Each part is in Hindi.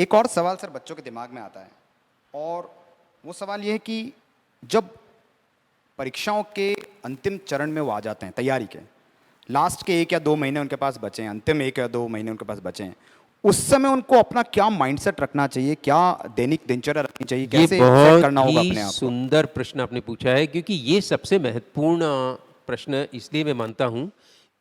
एक और सवाल सर बच्चों के दिमाग में आता है, और वो सवाल ये है कि जब परीक्षाओं के अंतिम चरण में वो आ जाते हैं, तैयारी के लास्ट के 1 या 2 महीने उनके पास बचे हैं, अंतिम 1 या 2 महीने उनके पास बचे हैं, उस समय उनको अपना क्या माइंडसेट रखना चाहिए, क्या दैनिक दिनचर्या रखनी चाहिए, ये कैसे सेट करना होगा बहुत अपने ही आप को? सुंदर प्रश्न आपने पूछा है, क्योंकि ये सबसे महत्वपूर्ण प्रश्न इसलिए मैं मानता हूँ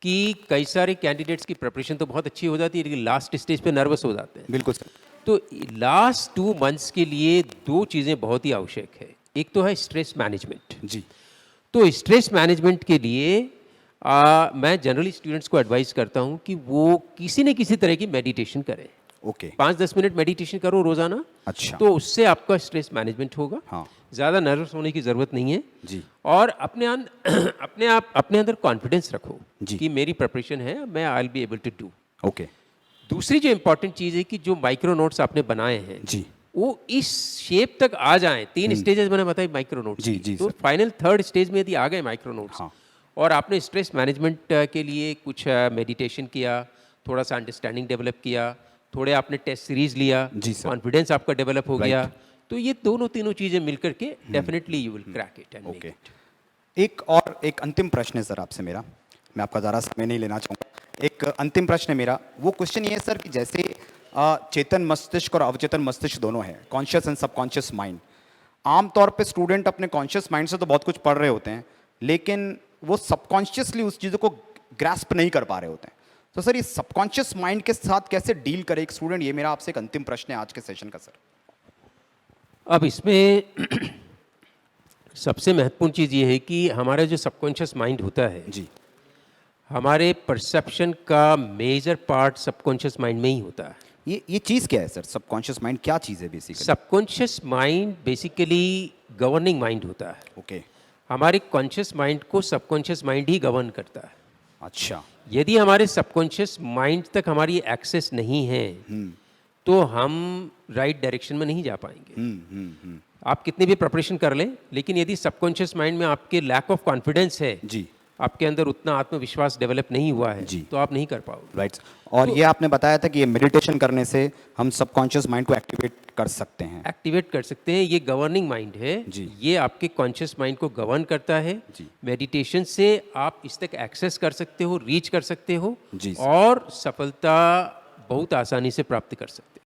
कि कई सारे कैंडिडेट्स की प्रिपरेशन तो बहुत अच्छी हो जाती है, लेकिन लास्ट स्टेज पे नर्वस हो जाते हैं। बिल्कुल सर। तो लास्ट 2 मंथ्स के लिए 2 चीज़ें बहुत ही आवश्यक है। एक तो है स्ट्रेस मैनेजमेंट। जी। तो स्ट्रेस मैनेजमेंट के लिए मैं जनरली स्टूडेंट्स को एडवाइस करता हूँ कि वो किसी न किसी तरह की मेडिटेशन करें। ओके। 5-10 मिनट मेडिटेशन करो रोज़ाना। अच्छा। तो उससे आपका स्ट्रेस मैनेजमेंट होगा। हाँ। ज़्यादा नर्वस होने की ज़रूरत नहीं है। जी। और अपने अंदर कॉन्फिडेंस रखो जी। कि मेरी प्रिपरेशन है, मैं I will be able to do. Okay. दूसरी जो इंपॉर्टेंट चीज़ है कि जो माइक्रो नोट्स आपने बनाए हैं जी। वो इस शेप तक आ जाएं। 3 स्टेजेस मैंने बताई माइक्रो नोट्स जी, की। जी तो सर। फाइनल 3rd स्टेज में यदि आ गए माइक्रो नोट्स, हाँ। और आपने स्ट्रेस मैनेजमेंट के लिए कुछ मेडिटेशन किया, थोड़ा सा अंडरस्टैंडिंग डेवलप किया, थोड़े आपने टेस्ट सीरीज लिया, जी सर। कॉन्फिडेंस आपका डेवलप हो गया, राइट। तो ये दोनों तीनों चीज़ें मिलकर के definitely you will crack it and make okay. It. एक अंतिम प्रश्न है सर आपसे मेरा, मैं आपका ज़्यादा समय नहीं लेना चाहूँगा। एक अंतिम प्रश्न है मेरा, वो क्वेश्चन ये है सर कि जैसे चेतन मस्तिष्क और अवचेतन मस्तिष्क दोनों है, कॉन्शियस एंड सबकॉन्शियस माइंड। आमतौर पे स्टूडेंट अपने कॉन्शियस माइंड से तो बहुत कुछ पढ़ रहे होते हैं, लेकिन वो सबकॉन्शियसली उस चीज़ों को ग्रैस्प नहीं कर पा रहे होते हैं। तो सर ये सबकॉन्शियस माइंड के साथ कैसे डील करे एक स्टूडेंट, ये मेरा आपसे एक अंतिम प्रश्न है आज के सेशन का सर। अब इसमें सबसे महत्वपूर्ण चीज़ ये है कि हमारा जो सबकॉन्शियस माइंड होता है, जी। हमारे परसेप्शन का मेजर पार्ट सबकॉन्शियस माइंड में ही होता है। ये चीज़ क्या है सर, सबकॉन्शियस माइंड क्या चीज़ है basically? Subconscious mind basically governing mind होता है। ओके। हमारे कॉन्शियस माइंड को सबकॉन्शियस माइंड ही गवर्न करता है। अच्छा। यदि हमारे सबकॉन्शियस माइंड तक हमारी एक्सेस नहीं है तो हम राइट डायरेक्शन में नहीं जा पाएंगे। आप कितनी भी प्रिपरेशन कर लें, लेकिन यदि सबकॉन्शियस माइंड में आपके लैक ऑफ कॉन्फिडेंस है, जी। आपके अंदर उतना आत्मविश्वास डेवलप नहीं हुआ है, जी। तो आप नहीं कर पाओगे। राइट। और तो ये आपने बताया था कि ये मेडिटेशन करने से हम सबकॉन्शियस माइंड को एक्टिवेट कर सकते हैं। एक्टिवेट कर सकते हैं। ये गवर्निंग माइंड है। जी। ये आपके कॉन्शियस माइंड को गवर्न करता है। जी। मेडिटेशन से आप इस तक एक्सेस कर सकते हो, रीच कर सकते हो, जी। और सफलता बहुत आसानी से प्राप्त कर सकते हो।